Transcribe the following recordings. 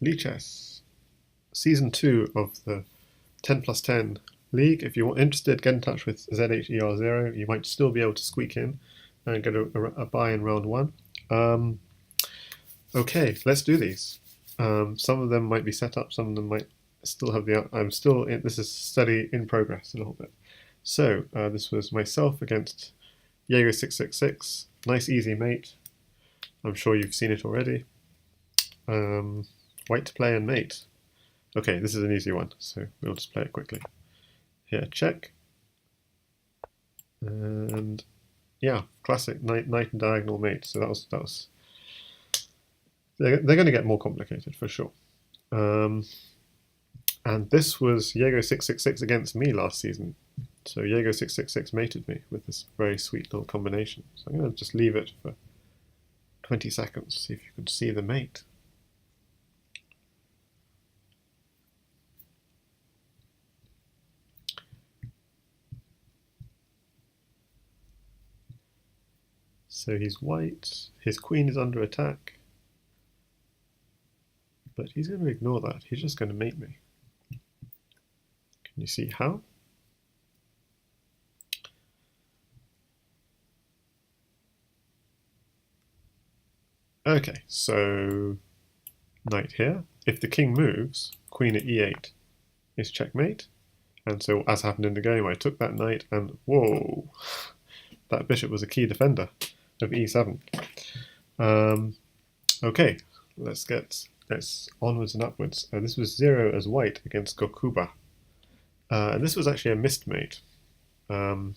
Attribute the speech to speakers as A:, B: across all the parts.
A: Lichess, Season 2 of the 10+10 League. If you're interested, get in touch with ZH10. You might still be able to squeak in and get a buy in round 1. Okay, let's do these. Some of them might be set up, some of them might still have the... I'm still in, this is study in progress a little bit. So, this was myself against Jaeger666. Nice easy mate. I'm sure you've seen it already. White to play and mate. Okay, this is an easy one, so we'll just play it quickly. Here, check. And yeah, classic knight and diagonal mate. So that was. They're going to get more complicated for sure. And this was Jaeger666 against me last season. So Jaeger666 mated me with this very sweet little combination. So I'm going to just leave it for 20 seconds, see if you can see the mate. So he's white, his queen is under attack, but he's going to ignore that, he's just going to mate me. Can you see how? Okay, so knight here. If the king moves, queen at e8 is checkmate. And so, as happened in the game, I took that knight and whoa, that bishop was a key defender of e7. Okay, let's onwards and upwards. This was 0 as white against Gokuba. And this was actually a missed mate from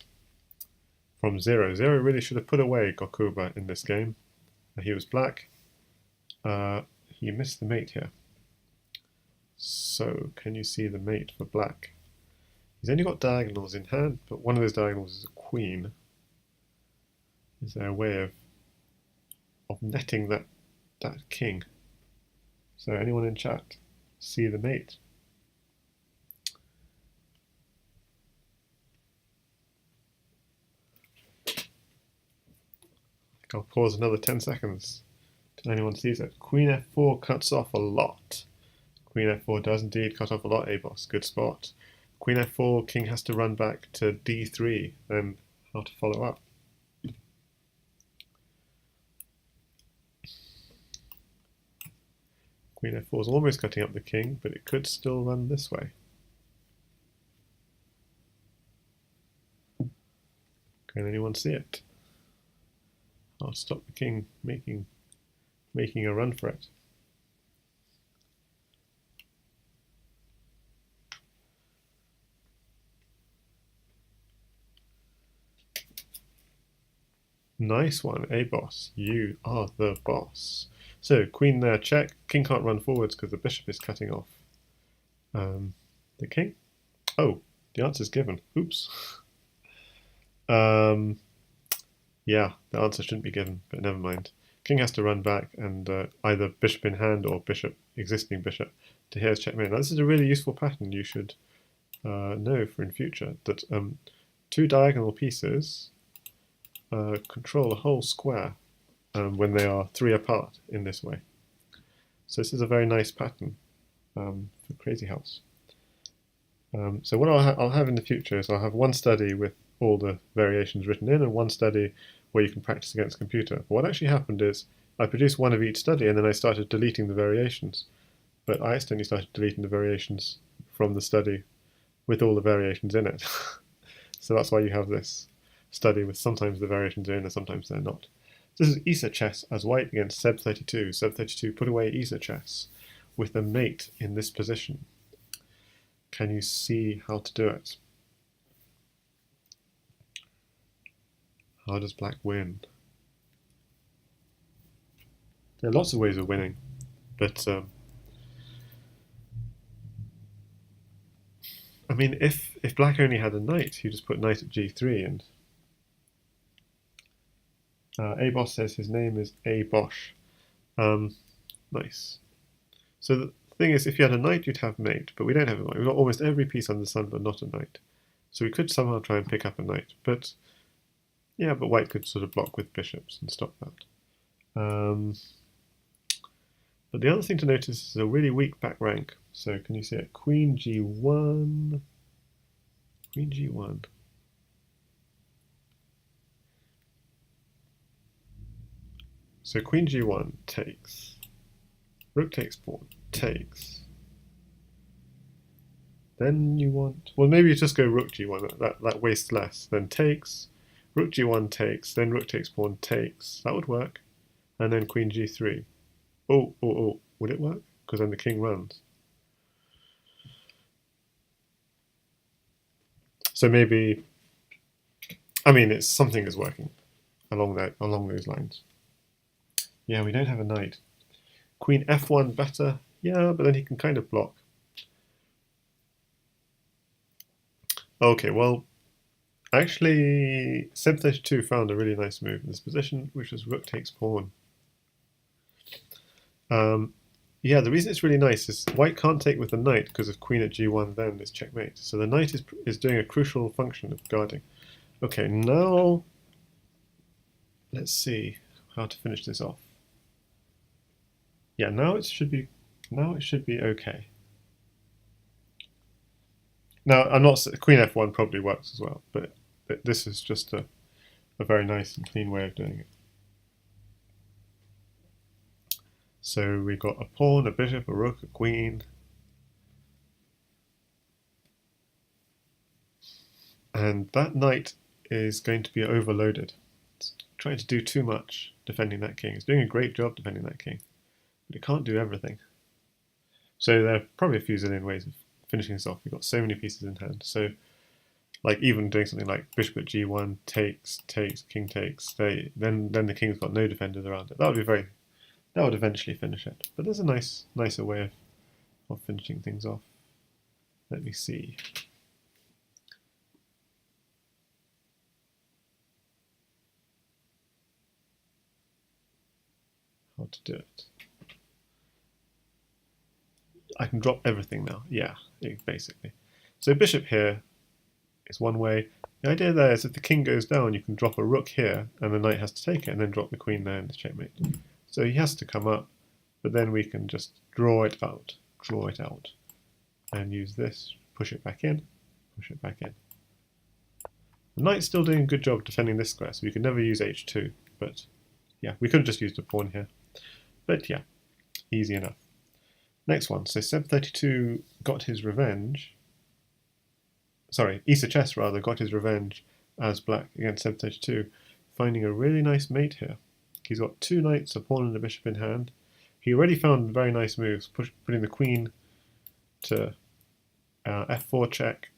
A: 0. 0 really should have put away Gokuba in this game. He was black. He missed the mate here. So, can you see the mate for black? He's only got diagonals in hand, but one of those diagonals is a queen. Is there a way of netting that king? So, anyone in chat see the mate? I'll pause another 10 seconds till anyone sees it. Queen f4 cuts off a lot. Queen f4 does indeed cut off a lot, A-boss. Good spot. Queen f4, king has to run back to d3, then how to follow up. Queen f4 is almost cutting up the king, but it could still run this way. Can anyone see it? I'll stop the king making a run for it. Nice one, A-boss. You are the boss. So, queen there, check. King can't run forwards because the bishop is cutting off the king. Oh, the answer's given. Oops. Yeah, the answer shouldn't be given, but never mind. King has to run back and either bishop in hand or existing bishop to here's checkmate. Now this is a really useful pattern you should know for in future, that two diagonal pieces control a whole square when they are 3 apart in this way. So this is a very nice pattern for Crazyhouse. So what I'll have in the future is I'll have one study with all the variations written in and one study where you can practice against the computer. But what actually happened is I produced one of each study and then I started deleting the variations. But I accidentally started deleting the variations from the study with all the variations in it. So that's why you have this study with sometimes the variations are in and sometimes they're not. This is Isa chess as white against Seb32. Seb32 put away Isa chess with a mate in this position. Can you see how to do it? How does black win? There are lots of ways of winning, but I mean, if black only had a knight, you just put knight at g3 and A-boss says his name is A-bosh. Nice. So the thing is, if you had a knight, you'd have mate, but we don't have a knight. We've got almost every piece under the sun, but not a knight. So we could somehow try and pick up a knight, but yeah, but white could sort of block with bishops and stop that. But the other thing to notice is a really weak back rank. So can you see it? Queen G1, Queen G1. So Queen G1 takes, Rook takes pawn, takes. Then you want, well, maybe you just go Rook G1, that wastes less. Then takes, Rook G1 takes, then Rook takes pawn, takes. That would work. And then Queen G3. Oh, would it work? Because then the king runs. So maybe, I mean, it's something is working along those lines. Yeah, we don't have a knight. Queen F1 better. Yeah, but then he can kind of block. Okay, well, actually, Seb32 found a really nice move in this position, which was Rook takes pawn. Yeah, the reason it's really nice is White can't take with the knight because if Queen at G1 then is checkmate. So the knight is doing a crucial function of guarding. Okay, now let's see how to finish this off. Yeah, now it should be okay. Now I'm not Queen F1 probably works as well, but this is just a very nice and clean way of doing it. So we got a pawn, a bishop, a rook, a queen. And that knight is going to be overloaded. It's trying to do too much defending that king. It's doing a great job defending that king, but it can't do everything. So there are probably a few zillion ways of finishing this off. We've got so many pieces in hand. So like even doing something like bishop at G1 takes, king takes, then the king's got no defenders around it. That would eventually finish it. But there's a nicer way of finishing things off. Let me see. How to do it. I can drop everything now. Yeah, basically. So bishop here is one way. The idea there is if the king goes down, you can drop a rook here, and the knight has to take it, and then drop the queen there in the checkmate. So he has to come up, but then we can just draw it out, and use this, push it back in, push it back in. The knight's still doing a good job defending this square, so we could never use h2, but yeah, we could have just used a pawn here. But yeah, easy enough. Next one, so Seb32 got his revenge. Sorry, ZH10 rather got his revenge as black against Seb32, finding a really nice mate here. He's got two knights, a pawn and a bishop in hand. He already found very nice moves, putting the queen to f4 check,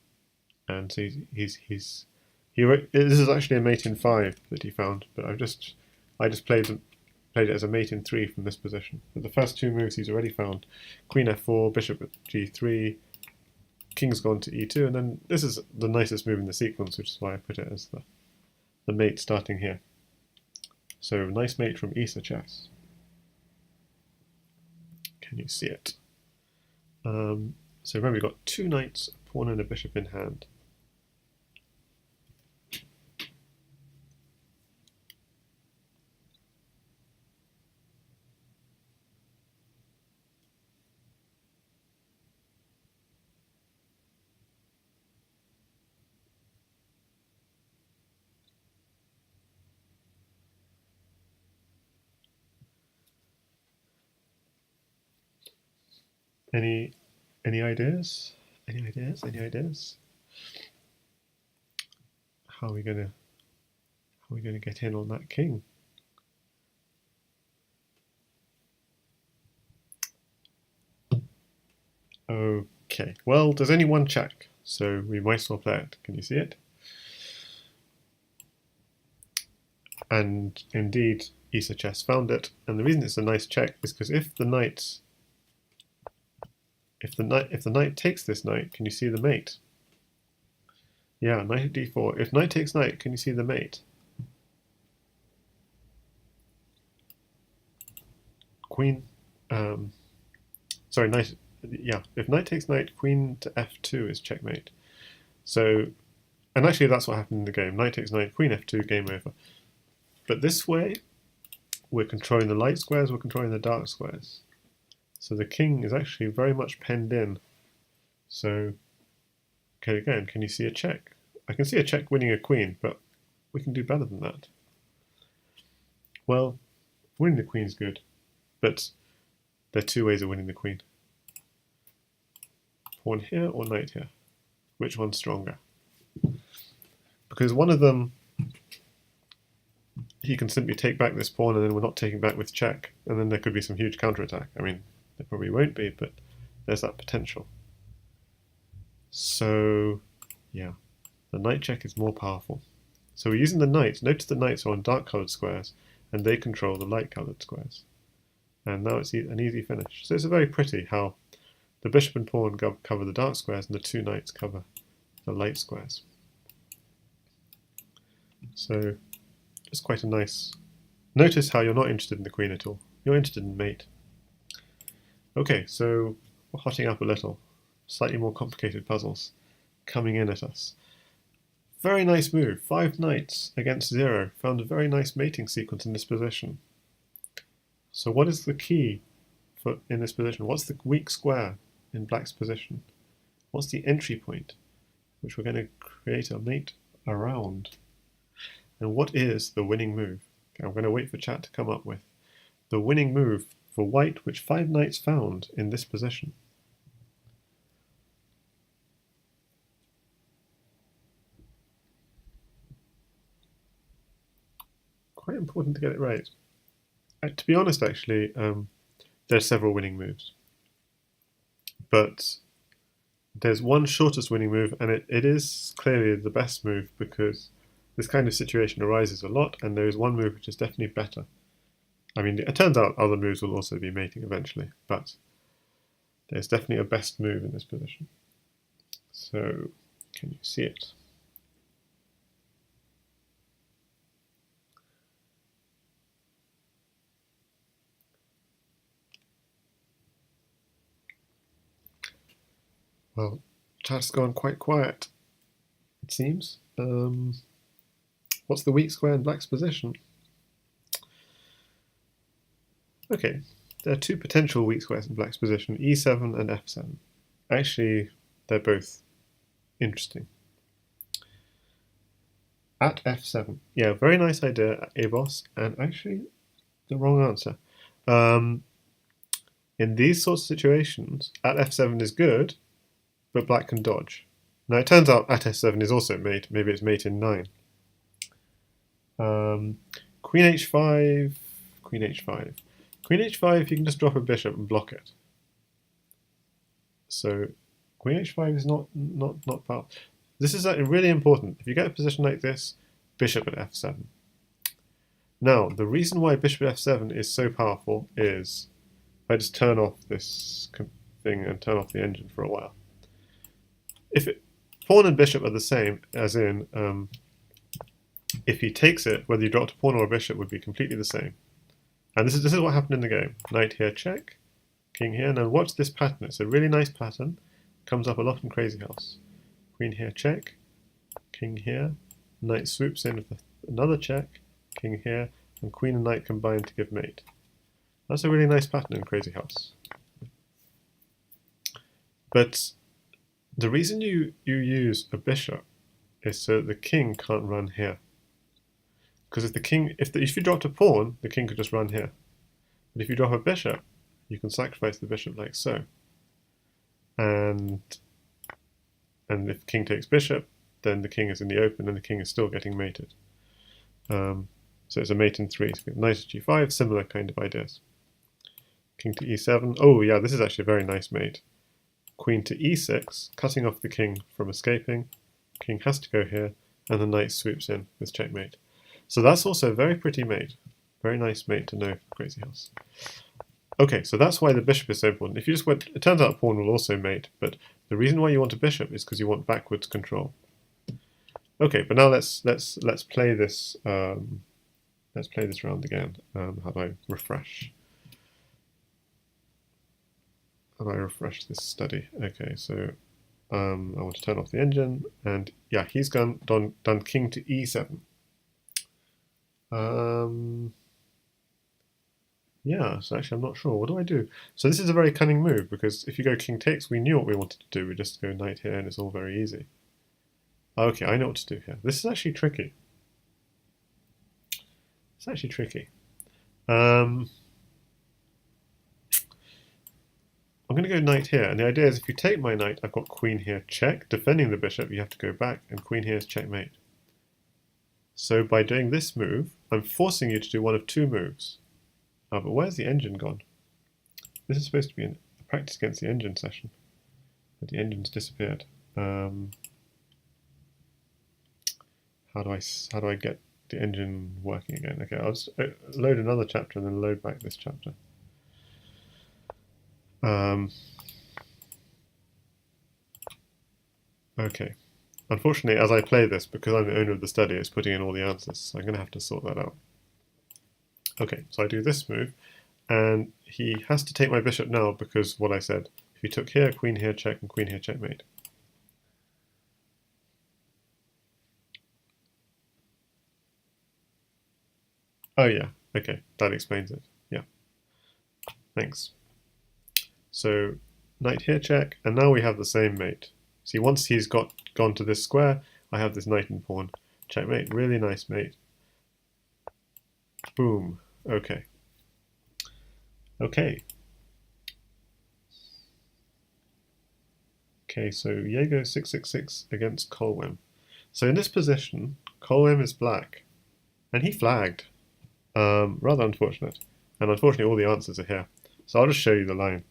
A: and so this is actually a mate in 5 that he found, but I just played it as a mate in 3 from this position. But the first two moves he's already found: queen f4, bishop at g3, king's gone to e2, and then this is the nicest move in the sequence, which is why I put it as the mate starting here. So nice mate from ZH10. Can you see it? So remember, we've got two knights, a pawn and a bishop in hand. Any ideas? Any ideas? How are we gonna get in on that king? Okay, well, there's only one check, so we might as well play it. Can you see it? And indeed, ZH10 found it. And the reason it's a nice check is because if the knight takes this knight, can you see the mate? Yeah, knight at d4. If knight takes knight, can you see the mate? Queen, sorry, knight, yeah, if knight takes knight, queen to f2 is checkmate. So, and actually that's what happened in the game. Knight takes knight, queen f2, game over. But this way, we're controlling the light squares, we're controlling the dark squares. So the king is actually very much penned in. So, okay, again, can you see a check? I can see a check winning a queen, but we can do better than that. Well, winning the queen is good, but there are two ways of winning the queen. Pawn here or knight here. Which one's stronger? Because one of them, he can simply take back this pawn and then we're not taking back with check, and then there could be some huge counterattack. I mean, there probably won't be, but there's that potential. So, yeah, the knight check is more powerful. So we're using the knights. Notice the knights are on dark coloured squares, and they control the light coloured squares. And now it's an easy finish. So it's very pretty how the bishop and pawn cover the dark squares, and the two knights cover the light squares. So it's quite a nice... Notice how you're not interested in the queen at all. You're interested in mate. Okay, so we're hotting up a little. Slightly more complicated puzzles coming in at us. Very nice move. 5 knights against 0. Found a very nice mating sequence in this position. So what is the key in this position? What's the weak square in black's position? What's the entry point which we're going to create a mate around? And what is the winning move? Okay, I'm going to wait for chat to come up with the winning move for white, which 5 knights found in this position. Quite important to get it right. To be honest, actually, there's several winning moves. But there's one shortest winning move, and it is clearly the best move because this kind of situation arises a lot, and there is one move which is definitely better. I mean, it turns out other moves will also be mating eventually, but there's definitely a best move in this position. So, can you see it? Well, chat's gone quite quiet, it seems. What's the weak square in black's position? Okay, there are two potential weak squares in black's position, e7 and f7. Actually, they're both interesting. At f7. Yeah, very nice idea, Abos, and actually the wrong answer. In these sorts of situations, at f7 is good, but black can dodge. Now it turns out at f7 is also mate. Maybe it's mate in 9. Queen h5, queen h5. Queen h5, you can just drop a bishop and block it. So queen h5 is not powerful. This is really important. If you get a position like this, bishop at f7. Now, the reason why bishop at f7 is so powerful is, if I just turn off this thing and turn off the engine for a while. If pawn and bishop are the same, as in, if he takes it, whether you dropped a pawn or a bishop would be completely the same. And this is what happened in the game. Knight here, check. King here. Now watch this pattern. It's a really nice pattern. Comes up a lot in Crazyhouse. Queen here, check. King here. Knight swoops in with another check. King here. And queen and knight combine to give mate. That's a really nice pattern in Crazyhouse. But the reason you use a bishop is so that the king can't run here. Because if you dropped a pawn, the king could just run here. But if you drop a bishop, you can sacrifice the bishop like so. And if king takes bishop, then the king is in the open and the king is still getting mated. So it's a mate in 3. So knight to g5, similar kind of ideas. King to e7. Oh yeah, this is actually a very nice mate. Queen to e6, cutting off the king from escaping. King has to go here, and the knight swoops in with checkmate. So that's also a very pretty mate. Very nice mate to know for Crazyhouse. Okay, so that's why the bishop is so important. If you just went, it turns out a pawn will also mate, but the reason why you want a bishop is because you want backwards control. Okay, but now let's play this. Let's play this round again. How do I refresh? How do I refresh this study? Okay, so I want to turn off the engine, and yeah, he's done king to e7. Yeah, so actually I'm not sure. What do I do? So this is a very cunning move, because if you go king takes, we knew what we wanted to do. We just go knight here and it's all very easy. Okay, I know what to do here. This is actually tricky. It's actually tricky. I'm going to go knight here, and the idea is if you take my knight, I've got queen here, check. Defending the bishop, you have to go back, and queen here is checkmate. So by doing this move, I'm forcing you to do one of two moves. Oh, but where's the engine gone? This is supposed to be a practice against the engine session, but the engine's disappeared. How do I get the engine working again? Okay, I'll just load another chapter and then load back this chapter. Okay. Unfortunately, as I play this, because I'm the owner of the study, it's putting in all the answers, so I'm going to have to sort that out. Okay, so I do this move, and he has to take my bishop now because what I said. If he took here, queen here, check, and queen here, checkmate. Oh yeah, okay, that explains it. Yeah, thanks. So knight here, check, and now we have the same mate. See, once he's gone to this square, I have this knight and pawn. Checkmate, really nice mate. Boom. Okay. Okay. Okay, so Jaego 666 against Colwyn. So in this position, Colwyn is black, and he flagged. Rather unfortunate. And unfortunately all the answers are here. So I'll just show you the line.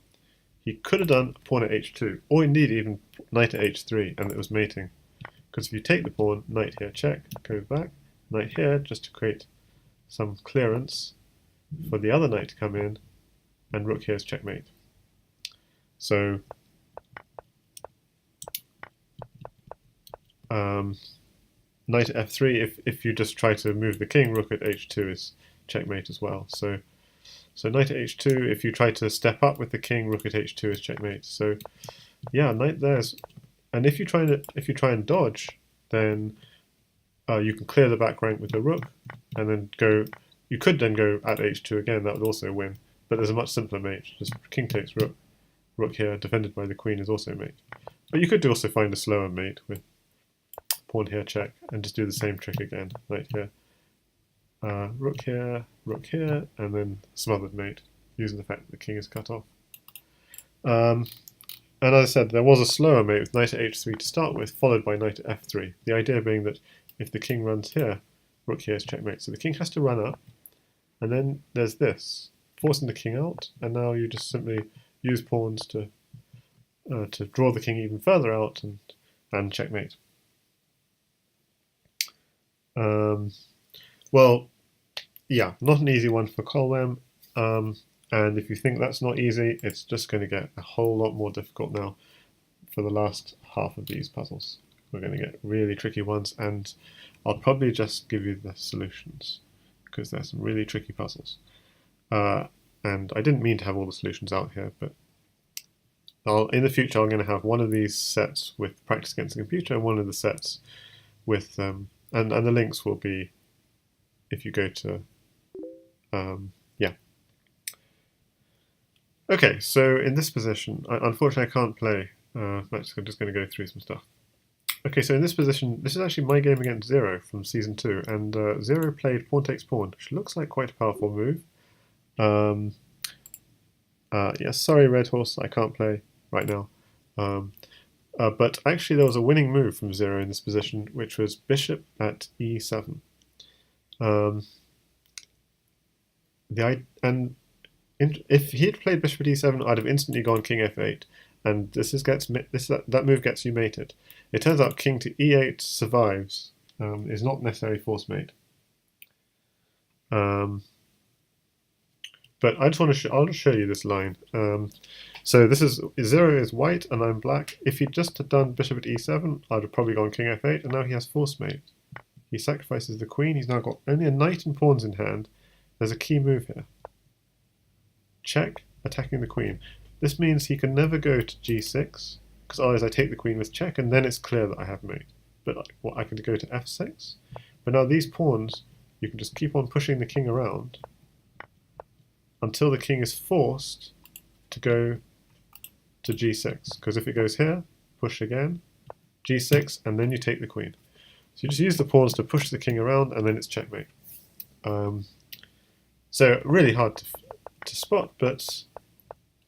A: He could have done pawn at h2, or indeed even knight at h3, and it was mating. Because if you take the pawn, knight here, check, goes back, knight here, just to create some clearance for the other knight to come in, and rook here is checkmate. So knight at f3, if you just try to move the king, rook at h2 is checkmate as well. So knight at h2, if you try to step up with the king, rook at h2 is checkmate. So yeah, knight there's, and if you try and dodge, then you can clear the back rank with the rook, and then go. You could then go at h2 again. That would also win. But there's a much simpler mate. Just king takes rook. Rook here, defended by the queen, is also mate. But you could also find a slower mate with pawn here, check, and just do the same trick again. Knight here, rook here, and then smothered mate, using the fact that the king is cut off. And as I said, there was a slower mate with knight at h3 to start with, followed by knight at f3. The idea being that if the king runs here, rook here is checkmate. So the king has to run up, and then there's this, forcing the king out, and now you just simply use pawns to draw the king even further out and checkmate. Well, yeah, not an easy one for Colwyn. And if you think that's not easy, it's just going to get a whole lot more difficult now for the last half of these puzzles. We're going to get really tricky ones, and I'll probably just give you the solutions because there's some really tricky puzzles. And I didn't mean to have all the solutions out here, but in the future I'm going to have one of these sets with Practice Against the Computer and one of the sets with, and the links will be if you go to, yeah. Okay, so in this position, unfortunately I can't play, I'm just going to go through some stuff. Okay, so in this position, this is actually my game against Zero from Season 2, and Zero played pawn takes pawn, which looks like quite a powerful move. Yeah, sorry Red Horse, I can't play right now. But actually there was a winning move from Zero in this position, which was bishop at e7. If he had played bishop at e7, I'd have instantly gone king f8, and that move gets you mated. It turns out king to e8 survives, is not necessarily force mate. But I just want to I'll just show you this line. So this is Zero is white and I'm black. If he'd just done bishop at e7, I'd have probably gone king f8, and now he has force mate. He sacrifices the queen. He's now got only a knight and pawns in hand. There's a key move here. Check, attacking the queen. This means he can never go to g6, because otherwise I take the queen with check, and then it's clear that I have mate. But I can go to f6. But now these pawns, you can just keep on pushing the king around, until the king is forced to go to g6. Because if it goes here, push again, g6, and then you take the queen. So you just use the pawns to push the king around, and then it's checkmate. So really hard to spot, but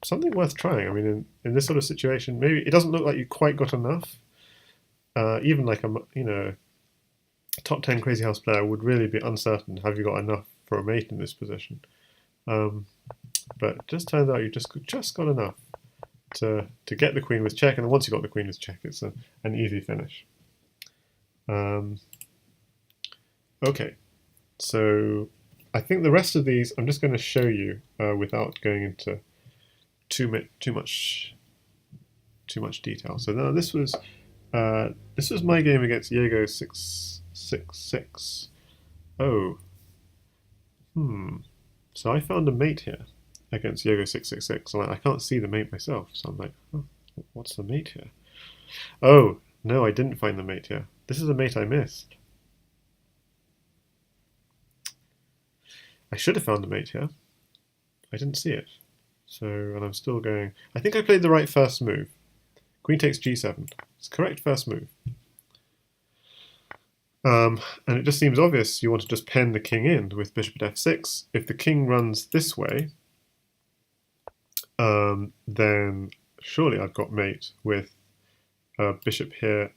A: something worth trying. I mean, in this sort of situation, maybe it doesn't look like you quite got enough. Even like a top 10 Crazyhouse player would really be uncertain. Have you got enough for a mate in this position? But it just turns out you just got enough to get the queen with check, and then once you got the queen with check, it's an easy finish. Okay, so I think the rest of these I'm just going to show you without going into too much detail. So now this was my game against Diego 666. Oh, so I found a mate here against Diego 666. And I can't see the mate myself, so I'm like, oh, what's the mate here? Oh no, I didn't find the mate here. This is a mate I missed. I should have found the mate here. I didn't see it. So, and I'm still going. I think I played the right first move. Queen takes g7. It's correct first move. And it just seems obvious you want to just pen the king in with bishop at f6. If the king runs this way, then surely I've got mate with bishop here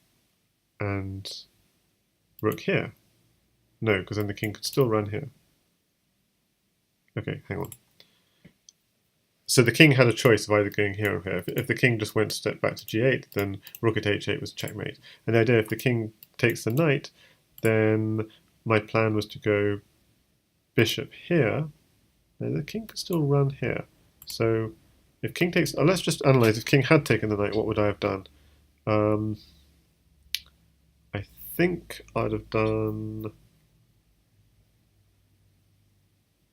A: and rook here. No, because then the king could still run here. Okay, hang on. So the king had a choice of either going here or here. If the king just went step back to g8, then rook at h8 was checkmate. And the idea, if the king takes the knight, then my plan was to go bishop here, and the king could still run here. So if king takes, let's just analyze. If king had taken the knight, what would I have done? I think I'd have done.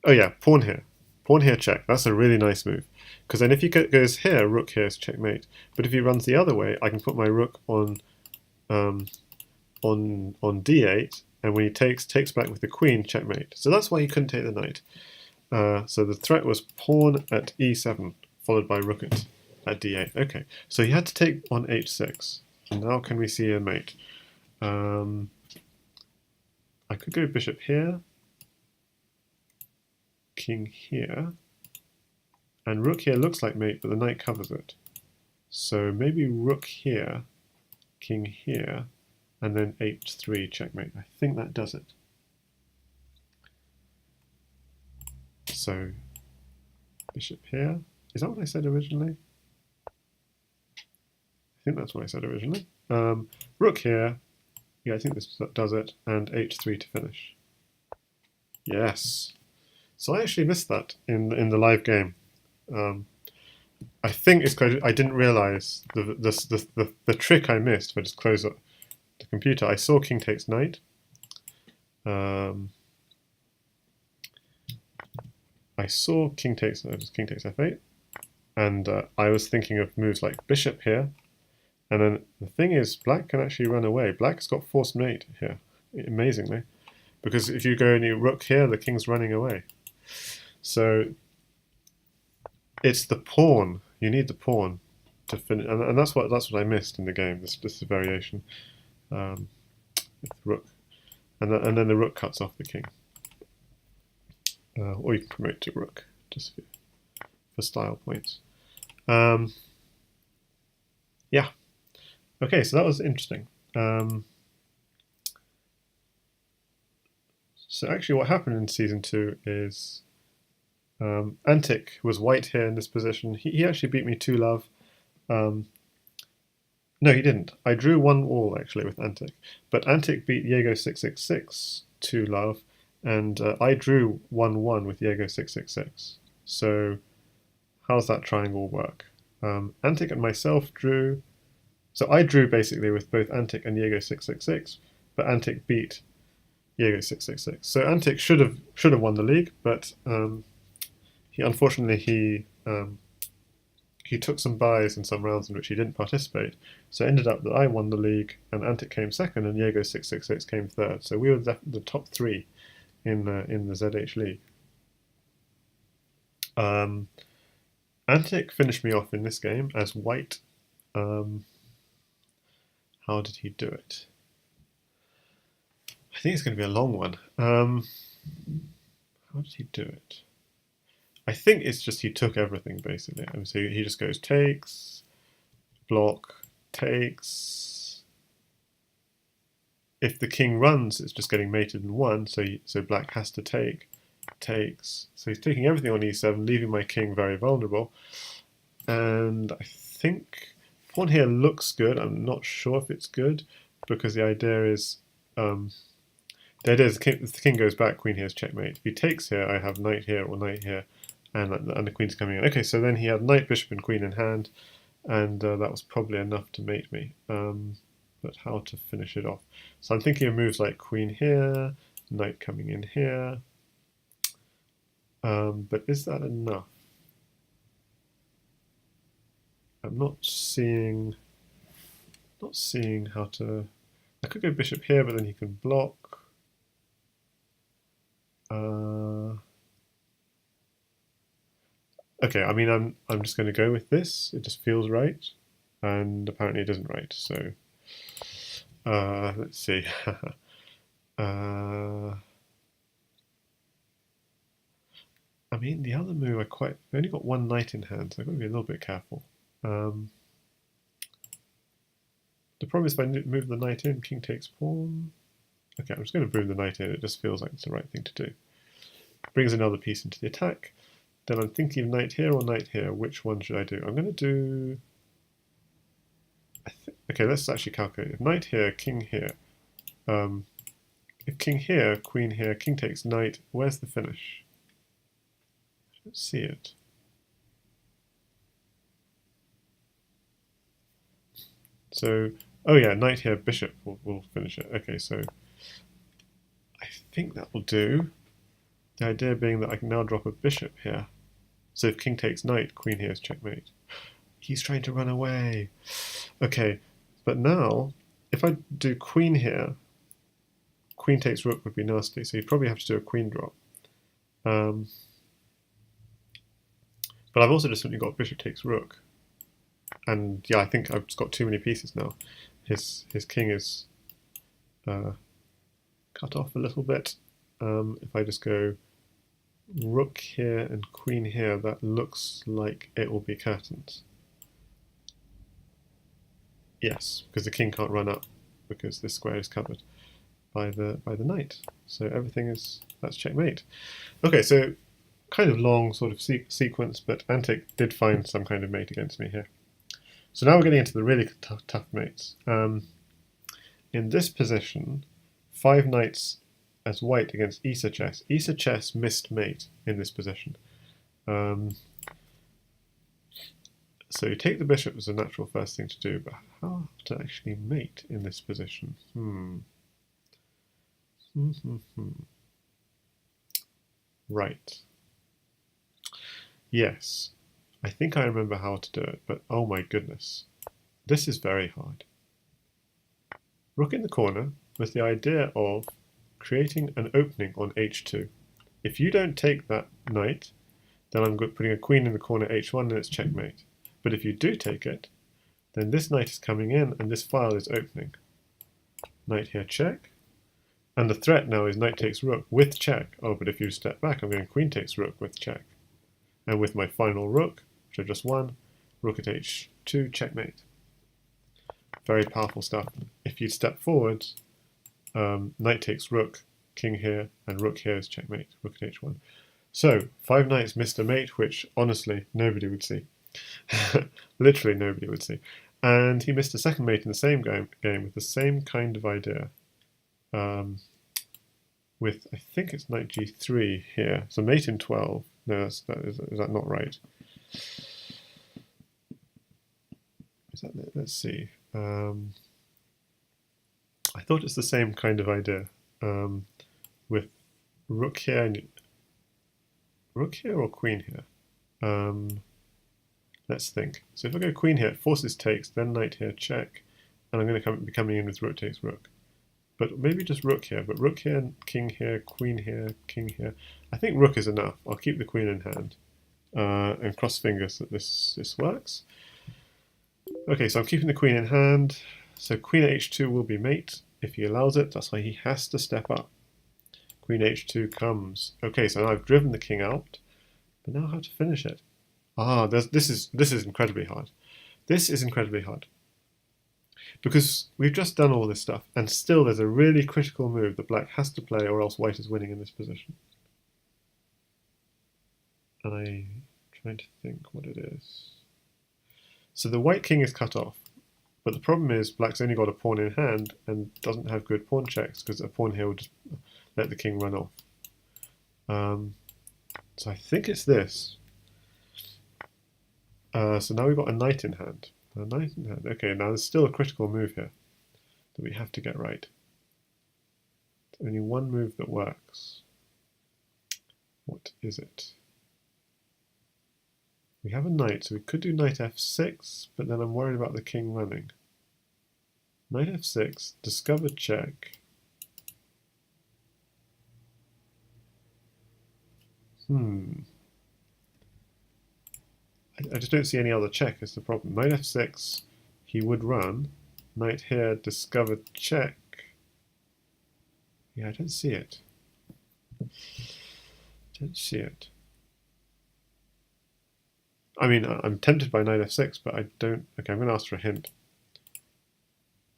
A: Oh yeah, pawn here. Pawn here, check. That's a really nice move. Because then if he goes here, rook here is checkmate. But if he runs the other way, I can put my rook on d8, and when he takes back with the queen, checkmate. So that's why he couldn't take the knight. So the threat was pawn at e7, followed by rook at d8. Okay, so he had to take on h6. And now can we see a mate? I could go bishop here, king here, and rook here looks like mate, but the knight covers it. So maybe rook here, king here, and then h3 checkmate. I think that does it. So bishop here. Is that what I said originally? I think that's what I said originally. Rook here. Yeah, I think this does it. And h3 to finish. Yes. So I actually missed that in the live game. I think it's because I didn't realize the trick I missed. If I just close up the computer, I saw king takes knight. I saw king takes f8, and I was thinking of moves like bishop here. And then the thing is, black can actually run away. Black's got forced mate here, amazingly, because if you go and you rook here, the king's running away. So it's the pawn. You need the pawn to finish, and that's what I missed in the game. This is a variation with rook, and then the rook cuts off the king, or you can promote to rook just for style points. Yeah. Okay, so that was interesting. So actually, what happened in season 2 is. Antic was white here in this position. He actually beat me 2-love. No, he didn't. I drew 1-all actually with Antic. But Antic beat Diego 666 2-love, and I drew 1-1 with Diego 666. So how's that triangle work? Antic and myself drew. So I drew basically with both Antic and Diego 666, but Antic beat Diego 666. So Antic should have won the league, but unfortunately he took some buys in some rounds in which he didn't participate, so it ended up that I won the league and Antic came second and Diego 666 came third. So we were the top 3 in the ZH league. Antic finished me off in this game as white. How did he do it? I think it's going to be a long one. How did he do it? I think it's just he took everything basically. And so he just goes takes, block, takes. If the king runs, it's just getting mated in one, so black has to take, takes. So he's taking everything on e7, leaving my king very vulnerable. And I think pawn here looks good. I'm not sure if it's good because the idea is if the king goes back, queen here is checkmate. If he takes here, I have knight here or knight here, and the queen's coming in. Okay, so then he had knight, bishop, and queen in hand, and that was probably enough to mate me. But how to finish it off? So I'm thinking of moves like queen here, knight coming in here. But is that enough? I'm not seeing how to. I could go bishop here, but then he can block. Okay, I mean, I'm just going to go with this. It just feels right, and apparently it isn't right. So let's see. I mean, the other move I only got one knight in hand, so I've got to be a little bit careful. The problem is if I move the knight in, king takes pawn. Okay, I'm just going to boom the knight in. It just feels like it's the right thing to do. Brings another piece into the attack. Then I'm thinking of knight here or knight here. Which one should I do? I'm going to do... Okay, let's actually calculate. If knight here, king here. If king here, queen here, king takes knight, where's the finish? I don't see it. So, oh yeah, knight here, bishop will finish it. Okay, so I think that will do. The idea being that I can now drop a bishop here. So if king takes knight, queen here is checkmate. He's trying to run away. Okay, but now, if I do queen here, queen takes rook would be nasty, so you'd probably have to do a queen drop. But I've also just simply got bishop takes rook. And yeah, I think I've just got too many pieces now. His king is cut off a little bit. If I just go rook here and queen here, that looks like it will be curtains. Yes, because the king can't run up because this square is covered by the knight. So everything that's checkmate. Okay, so kind of long sort of sequence, but Antic did find some kind of mate against me here. So now we're getting into the really tough mates. In this position, 5 knights as white against Isa chess. Isa chess missed mate in this position. So you take the bishop as a natural first thing to do, but how to actually mate in this position? Right. Yes, I think I remember how to do it, but oh my goodness, this is very hard. Rook in the corner with the idea of creating an opening on h2. If you don't take that knight, then I'm putting a queen in the corner h1 and it's checkmate. But if you do take it, then this knight is coming in and this file is opening. Knight here check. And the threat now is knight takes rook with check. Oh, but if you step back, I'm going queen takes rook with check. And with my final rook, which I just won, rook at h2, checkmate. Very powerful stuff. If you step forward, knight takes rook, king here, and rook here is checkmate, rook at h1. So, 5 knights missed a mate, which honestly nobody would see. Literally nobody would see. And he missed a second mate in the same game with the same kind of idea. With, I think it's knight g3 here. So mate in 12. No, is that not right? Let's see. I thought it's the same kind of idea. With rook here or queen here. Let's think. So if I go queen here, it forces takes, then knight here, check, and I'm going to be coming in with rook takes rook. But maybe just rook here, but rook here, king here, queen here, king here. I think rook is enough. I'll keep the queen in hand. and cross fingers that this works. Okay, so I'm keeping the queen in hand. So queen h2 will be mate if he allows it. That's why he has to step up. Queen h2 comes. Okay, so now I've driven the king out, but now how to finish it? Ah, this is incredibly hard. This is incredibly hard. Because we've just done all this stuff, and still there's a really critical move that black has to play, or else white is winning in this position. And I'm trying to think what it is. So the white king is cut off, but the problem is black's only got a pawn in hand and doesn't have good pawn checks, because a pawn here will just let the king run off. So I think it's this. So now we've got a knight in hand. A knight in hand. Okay, now there's still a critical move here that we have to get right. There's only one move that works. What is it? We have a knight, so we could do knight f6, but then I'm worried about the king running. Knight f6, discovered check. I just don't see any other check is the problem. Knight f6, he would run. Knight here, discovered check. Yeah, I don't see it. Don't see it. I mean, I'm tempted by knight f6, but I don't... Okay, I'm going to ask for a hint.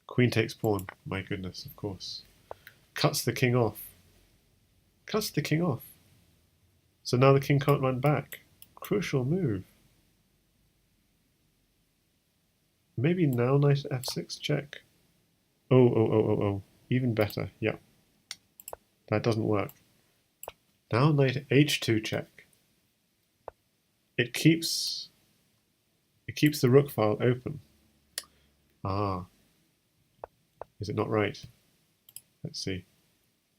A: Queen takes pawn. My goodness, of course. Cuts the king off. Cuts the king off. So now the king can't run back. Crucial move. Maybe now knight f6 check. Oh. Even better. Yeah. That doesn't work. Now knight h2 check. It keeps the rook file open. Ah. Is it not right? Let's see.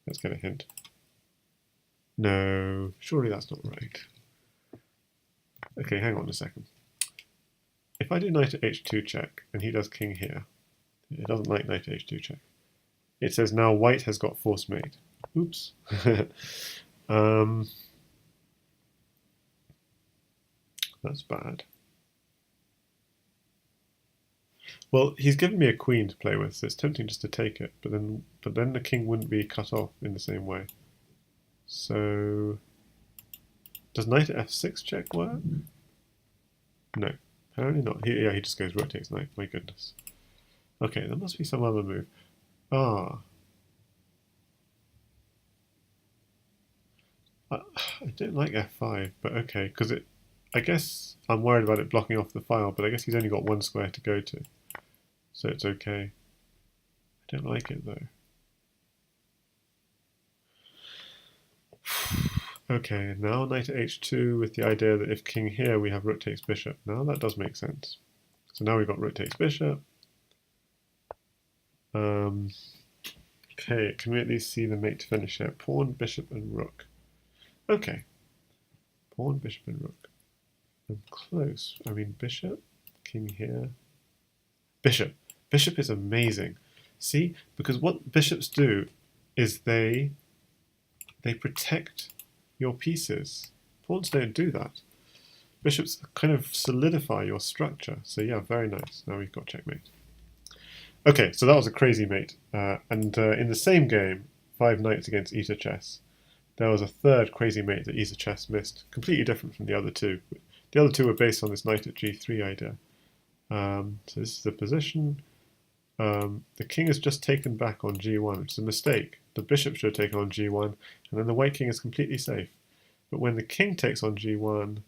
A: Let's get a hint. No, surely that's not right. Okay, hang on a second. If I do knight h2 check and he does king here, it doesn't like knight h2 check. It says now white has got force mate. Oops. That's bad. Well, he's given me a queen to play with, so it's tempting just to take it, but then the king wouldn't be cut off in the same way. So does knight f6 check work? No, apparently not. He just goes rook takes knight. My goodness. Okay, there must be some other move. Ah. I don't like f5, but okay, because I guess I'm worried about it blocking off the file, but I guess he's only got one square to go to, so it's okay. I don't like it though. Okay, now knight to h2 with the idea that if king here we have rook takes bishop. Now that does make sense. So now we've got rook takes bishop. Okay, can we at least see the mate to finish here? Pawn, bishop and rook. Okay. Pawn, bishop and rook. I'm close. I mean bishop, king here. Bishop. Bishop is amazing. See, because what bishops do is they protect your pieces. Pawns don't do that. Bishops kind of solidify your structure. So yeah, very nice. Now we've got checkmate. Okay, so that was a crazy mate. And in the same game, 5 knights against Eater Chess, there was a third crazy mate that Eater Chess missed, completely different from the other two. The other two were based on this knight at g3 idea. So this is the position. The king is just taken back on g1, which is a mistake. The bishop should have taken on g1, and then the white king is completely safe. But when the king takes on g1,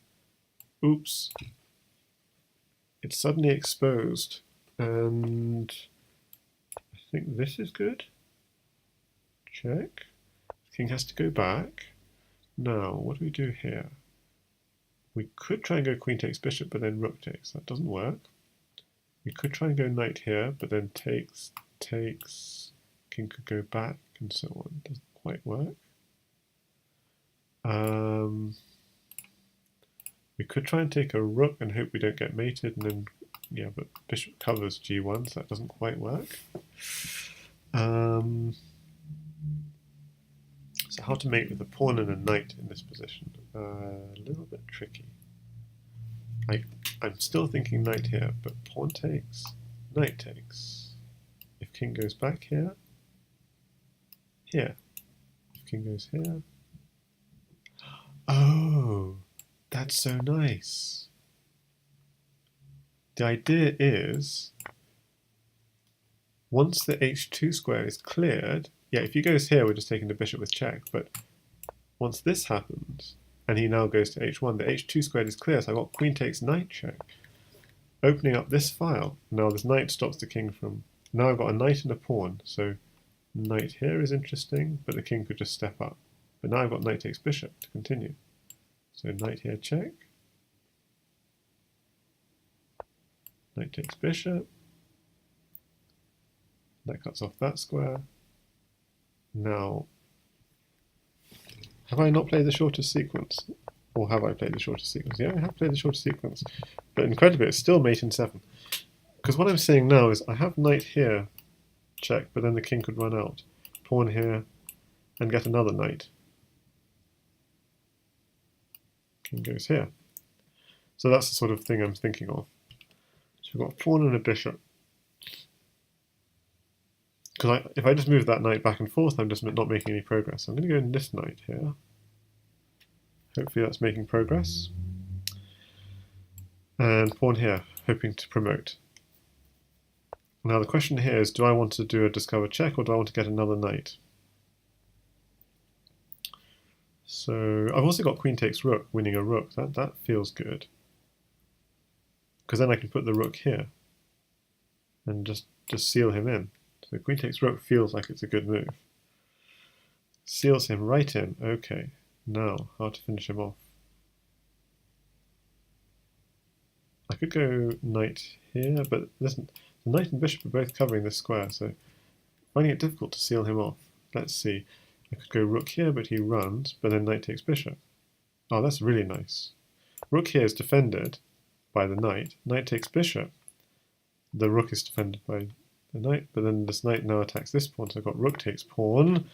A: oops, it's suddenly exposed, and I think this is good. Check. The king has to go back. Now, what do we do here? We could try and go queen takes bishop, but then rook takes. That doesn't work. We could try and go knight here, but then takes, king could go back, and so on. Doesn't quite work. We could try and take a rook and hope we don't get mated, and then, yeah, but bishop covers g1, so that doesn't quite work. So how to mate with a pawn and a knight in this position? A little bit tricky. I'm still thinking knight here, but pawn takes, knight takes. If king goes back here, here. If king goes here. Oh, that's so nice. The idea is, once the h2 square is cleared, yeah, if he goes here, we're just taking the bishop with check, but once this happens, and he now goes to h1, the h2 squared is clear, so I've got queen takes knight check. Opening up this file, now this knight stops the king from... Now I've got a knight and a pawn, so knight here is interesting, but the king could just step up. But now I've got knight takes bishop to continue. So knight here check. Knight takes bishop. That cuts off that square. Now, have I not played the shortest sequence? Or have I played the shortest sequence? Yeah, I have played the shortest sequence. But incredibly, it's still mate in 7. Because what I'm saying now is I have knight here, check, but then the king could run out. Pawn here, and get another knight. King goes here. So that's the sort of thing I'm thinking of. So we've got a pawn and a bishop. Because if I just move that knight back and forth, I'm just not making any progress. I'm going to go in this knight here. Hopefully that's making progress. And pawn here, hoping to promote. Now the question here is, do I want to do a discover check or do I want to get another knight? So I've also got queen takes rook, winning a rook. That feels good. Because then I can put the rook here and just seal him in. So queen takes rook feels like it's a good move. Seals him right in. Okay, now how to finish him off. I could go knight here, but listen, the knight and bishop are both covering this square, so finding it difficult to seal him off. Let's see. I could go rook here, but he runs, but then knight takes bishop. Oh, that's really nice. Rook here is defended by the knight. Knight takes bishop. The rook is defended by the knight, but then this knight now attacks this pawn, so I've got rook takes pawn.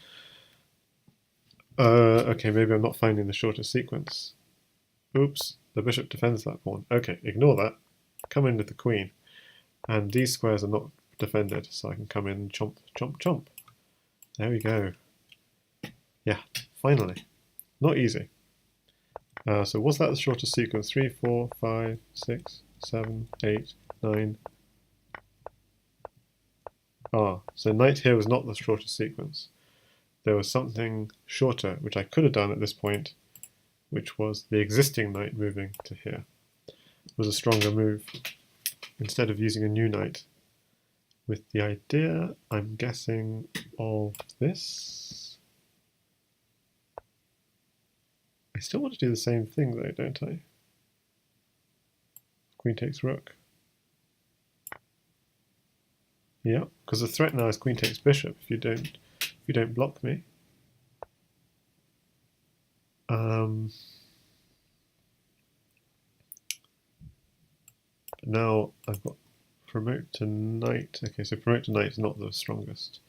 A: Okay, maybe I'm not finding the shortest sequence. Oops, the bishop defends that pawn. Okay, ignore that. Come in with the queen. And these squares are not defended, so I can come in and chomp, chomp, chomp. There we go. Yeah, finally. Not easy. So was that the shortest sequence? 3, 4, 5, 6, 7, 8, 9. Ah, so knight here was not the shortest sequence. There was something shorter, which I could have done at this point, which was the existing knight moving to here. It was a stronger move, instead of using a new knight. With the idea, I'm guessing, of this. I still want to do the same thing though, don't I? Queen takes rook. Yeah, because the threat now is queen takes bishop if you don't block me. Now I've got promote to knight. Okay, so promote to knight is not the strongest.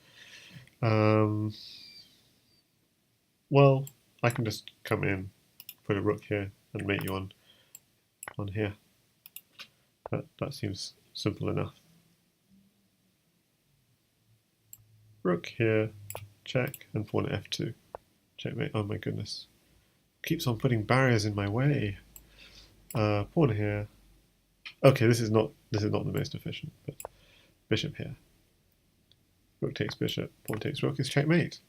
A: Well, I can just come in, put a rook here, and mate you on here. That seems simple enough. Rook here, check, and pawn at f2. Checkmate. Oh my goodness. Keeps on putting barriers in my way. Pawn here. Okay, this is not the most efficient, but bishop here. Rook takes bishop, pawn takes rook is checkmate.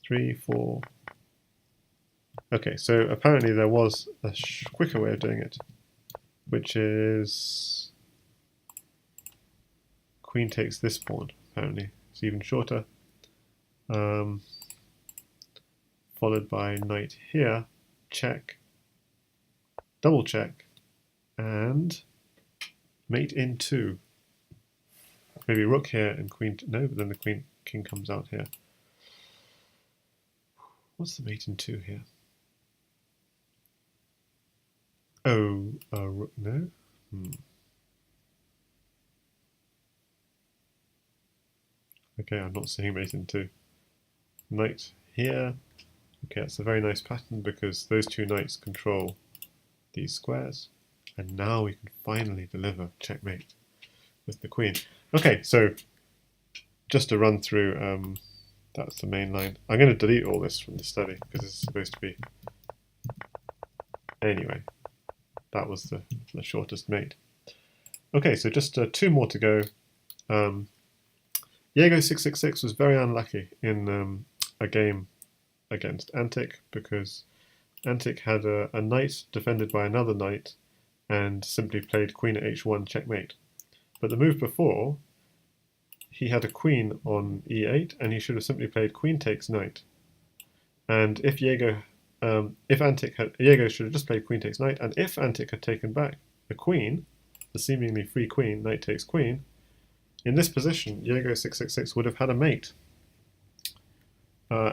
A: 3, 4. Okay, so apparently there was a quicker way of doing it, which is queen takes this pawn, apparently. It's even shorter. Followed by knight here, check, double check, and mate in 2. Maybe rook here and queen, no, but then the king comes out here. What's the mate in 2 here? Oh, rook, no? Okay, I'm not seeing mate in 2. Knight here. Okay, that's a very nice pattern because those two knights control these squares, and now we can finally deliver checkmate with the queen. Okay, so just to run through, that's the main line. I'm going to delete all this from the study because it's supposed to be... Anyway, that was the shortest mate. Okay, so just 2 more to go. Jaego666 was very unlucky in a game against Antic because Antic had a knight defended by another knight and simply played queen at h1 checkmate. But the move before, he had a queen on e8 and he should have simply played queen takes knight. And if Jaego should have just played queen takes knight, and if Antic had taken back the queen, the seemingly free queen, knight takes queen, in this position, Jaego666 would have had a mate.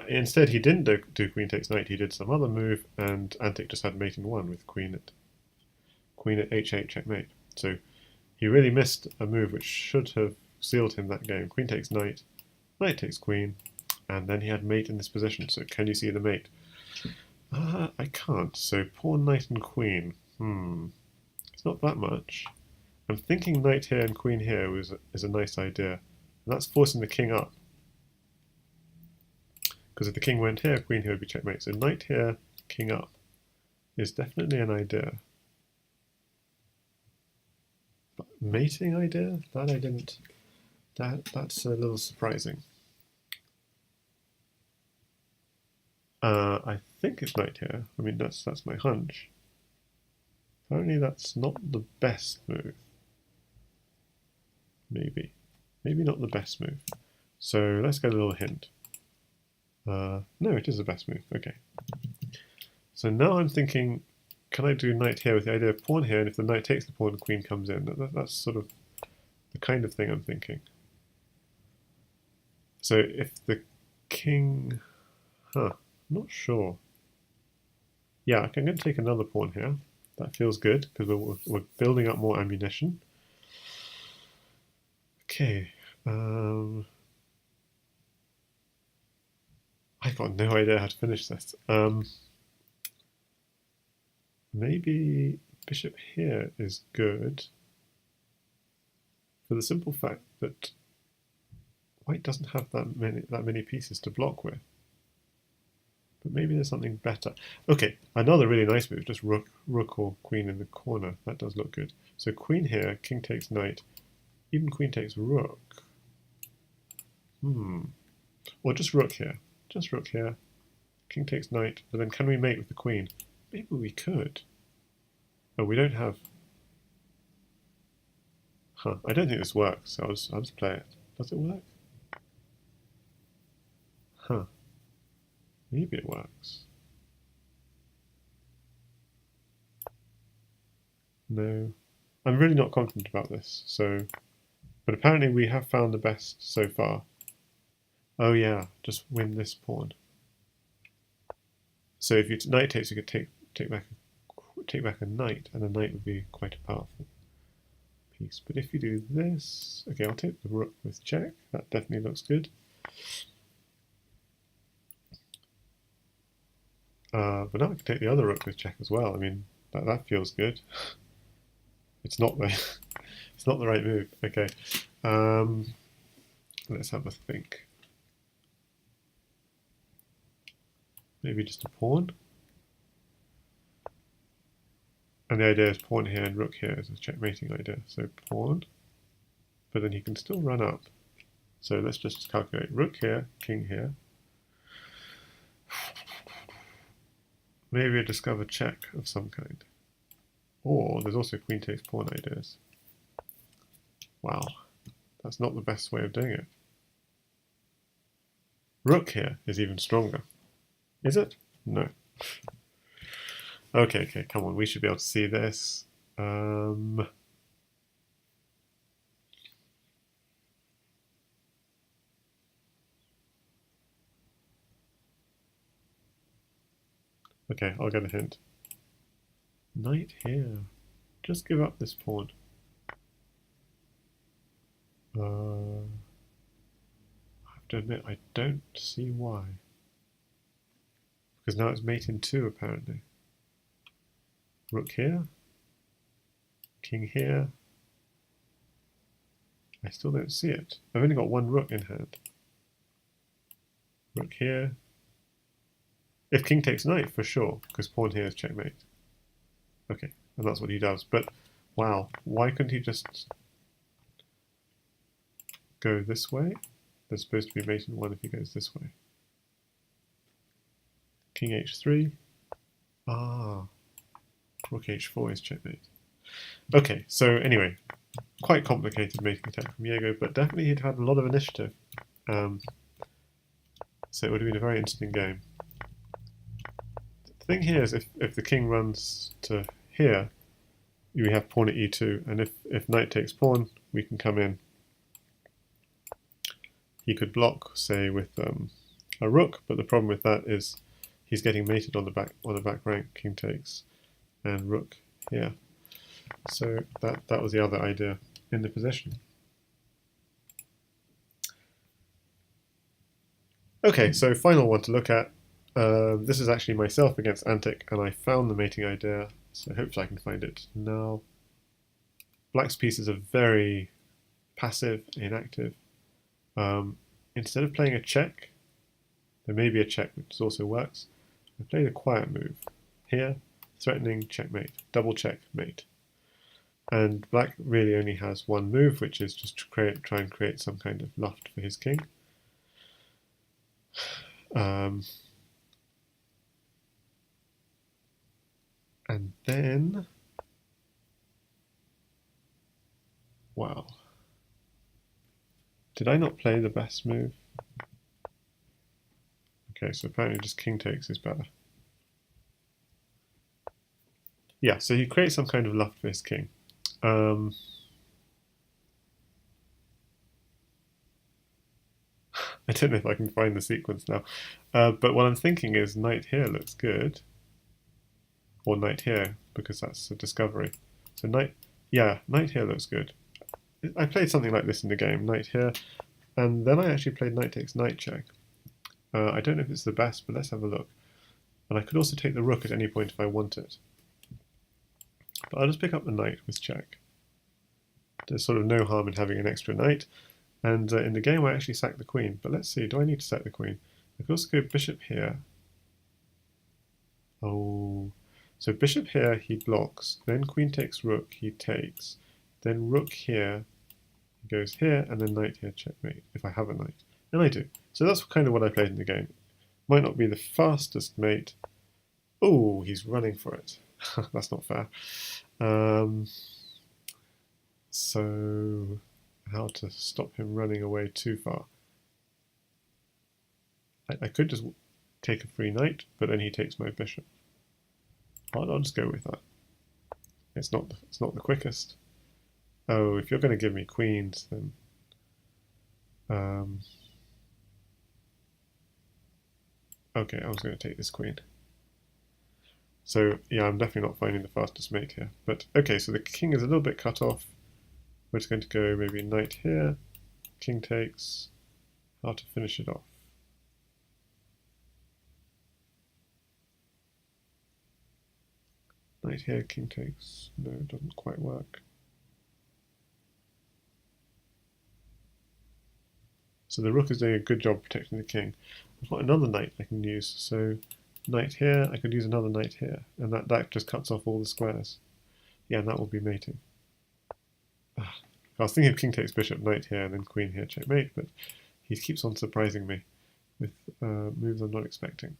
A: Instead, he didn't do queen takes knight, he did some other move, and Antic just had mate in 1 with queen at h8 checkmate. So he really missed a move which should have sealed him that game. Queen takes knight, knight takes queen, and then he had mate in this position. So can you see the mate? I can't. So pawn, knight, and queen. It's not that much. I'm thinking knight here and queen here is a nice idea. And that's forcing the king up. Because if the king went here, queen here would be checkmate. So knight here, king up is definitely an idea. But mating idea? That I didn't... That's a little surprising. I think it's knight here. I mean, that's my hunch. Apparently that's not the best move. Maybe not the best move. So let's get a little hint. No, it is the best move. Okay. So now I'm thinking, can I do knight here with the idea of pawn here, and if the knight takes the pawn, the queen comes in. That's sort of the kind of thing I'm thinking. So if the king... I'm not sure. Yeah, I'm going to take another pawn here. That feels good, because we're building up more ammunition. Okay. I've got no idea how to finish this. Maybe bishop here is good, for the simple fact that white doesn't have that many pieces to block with. But maybe there's something better. Okay, another really nice move, just rook or queen in the corner. That does look good. So queen here, king takes knight, even queen takes rook. Or just rook here. Just rook here, king takes knight, but then can we mate with the queen? Maybe we could. Oh, we don't have... I don't think this works, so I'll just play it. Does it work? Maybe it works. No. I'm really not confident about this, so... But apparently we have found the best so far. Oh yeah, just win this pawn. So if you knight takes, you could take back a knight, and a knight would be quite a powerful piece. But if you do this... Okay, I'll take the rook with check. That definitely looks good. But now I can take the other rook with check as well. I mean, that feels good. It's not the right move. Okay, let's have a think. Maybe just a pawn. And the idea is pawn here and rook here is a checkmating idea. So pawn, but then he can still run up. So let's just calculate rook here, king here. Maybe a discover check of some kind. Or there's also queen takes pawn ideas. Wow, that's not the best way of doing it. Rook here is even stronger. Is it? No. Okay, come on, we should be able to see this. Okay, I'll get a hint. Knight here. Just give up this pawn. I have to admit, I don't see why. Because now it's mate in 2, apparently. Rook here, king here. I still don't see it. I've only got one rook in hand. Rook here. If king takes knight, for sure, because pawn here is checkmate. Okay, and that's what he does. But, wow, why couldn't he just go this way? There's supposed to be mate in one if he goes this way. King h3. Ah, rook h4 is checkmate. Okay, so anyway, quite complicated mating attack from Diego, but definitely he'd had a lot of initiative. So it would have been a very interesting game. The thing here is if the king runs to here, we have pawn at e2, and if knight takes pawn, we can come in. He could block, say, with a rook, but the problem with that is he's getting mated on the back rank. King takes, and rook here. So that was the other idea in the position. Okay, so final one to look at. This is actually myself against Antic, and I found the mating idea, so hopefully I can find it now. Black's pieces are very passive, inactive. Instead of playing a check, there may be a check which also works. I played a quiet move here, threatening checkmate, double checkmate. And black really only has one move, which is just to try and create some kind of luft for his king. And then, wow. Did I not play the best move? Okay, so apparently just king takes is better. Yeah, so he creates some kind of luft for his king. I don't know if I can find the sequence now. But what I'm thinking is knight here looks good. Or knight here, because that's a discovery. So knight here looks good. I played something like this in the game, knight here, and then I actually played knight takes knight check. I don't know if it's the best, but let's have a look. And I could also take the rook at any point if I want it. But I'll just pick up the knight with check. There's sort of no harm in having an extra knight. And in the game I actually sack the queen. But let's see, do I need to sack the queen? I could also go bishop here. Oh, so bishop here he blocks. Then queen takes rook, he takes. Then rook here, he goes here, and then knight here, checkmate, if I have a knight. And I do. So that's kind of what I played in the game. Might not be the fastest mate. Oh, he's running for it. That's not fair. So how to stop him running away too far? I could just take a free knight, but then he takes my bishop. I'll just go with that. It's not the quickest. Oh, if you're going to give me queens, then okay, I was going to take this queen. So yeah, I'm definitely not finding the fastest mate here. But okay, so the king is a little bit cut off. We're just going to go maybe knight here, king takes. How to finish it off? Knight here, king takes. No, it doesn't quite work. So the rook is doing a good job protecting the king. I've got another knight I can use. So knight here, I could use another knight here, and that just cuts off all the squares. Yeah, and that will be mating. I was thinking of king takes bishop, knight here, and then queen here, checkmate, but he keeps on surprising me with moves I'm not expecting.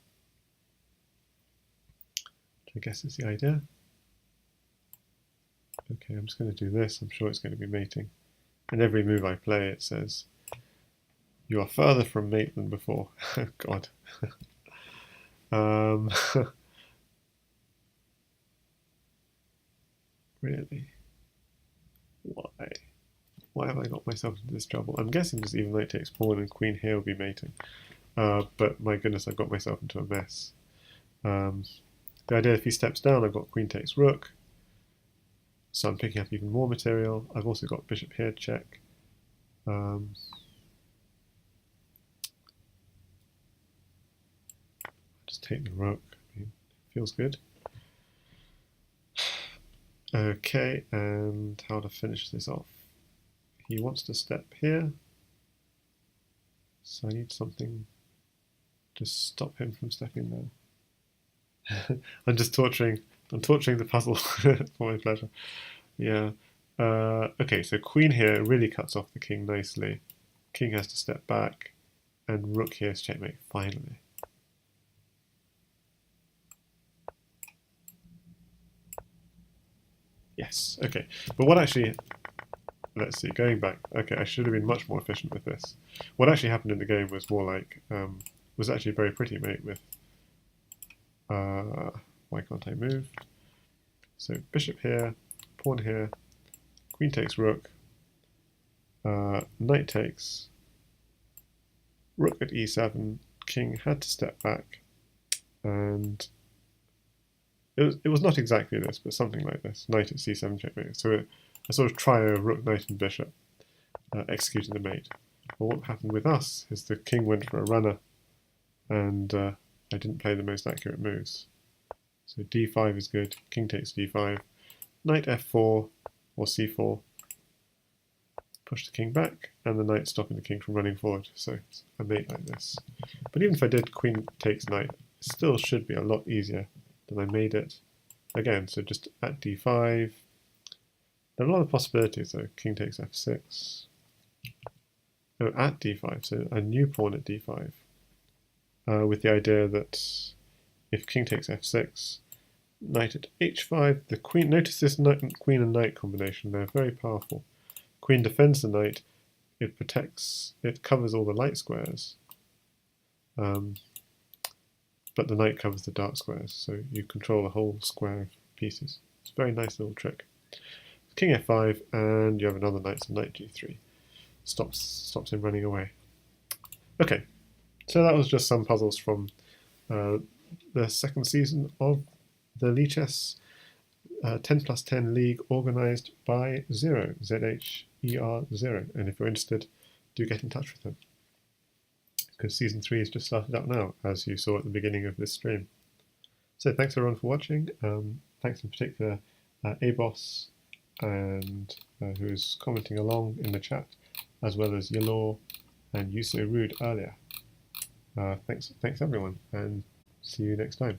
A: Which I guess is the idea. Okay, I'm just going to do this. I'm sure it's going to be mating. And every move I play, it says, you are further from mate than before. God. Really? Why? Why have I got myself into this trouble? I'm guessing just even knight takes pawn and queen here will be mating. But my goodness, I've got myself into a mess. The idea if he steps down, I've got queen takes rook. So I'm picking up even more material. I've also got bishop here, check. Just take the rook. I mean, feels good. Okay, and how to finish this off. He wants to step here, so I need something to stop him from stepping there. I'm torturing the puzzle for my pleasure. Yeah. Okay, so queen here really cuts off the king nicely. King has to step back, and rook here is checkmate, finally. Yes, okay. But what actually, let's see, going back, okay, I should have been much more efficient with this. What actually happened in the game was more like, was actually a very pretty mate with, why can't I move? So bishop here, pawn here, queen takes rook, knight takes, rook at e7, king had to step back, and it was not exactly this, but something like this, knight at c7 checkmate. So a sort of trio of rook, knight, and bishop executing the mate. Well, what happened with us is the king went for a runner, and I didn't play the most accurate moves. So d5 is good, king takes d5, knight f4 or c4, push the king back, and the knight stopping the king from running forward. So it's a mate like this. But even if I did queen takes knight, it still should be a lot easier than I made it. Again, so just at d5. There are a lot of possibilities though. King takes f6. No, at d5, so a new pawn at d5. With the idea that if king takes f6, knight at h5, the queen, notice this queen and knight combination, they're very powerful. Queen defends the knight, it protects, it covers all the light squares, but the knight covers the dark squares, so you control the whole square of pieces. It's a very nice little trick. King f5, and you have another knight, so knight g3. Stops him running away. Okay, so that was just some puzzles from the second season of the Lichess 10+10 League organised by Zero, ZH10+10. And if you're interested, do get in touch with him, because season 3 has just started up now, as you saw at the beginning of this stream. So thanks everyone for watching. Thanks in particular Abos, and who's commenting along in the chat, as well as Yalor and Yuso Rude earlier. Thanks everyone, and see you next time.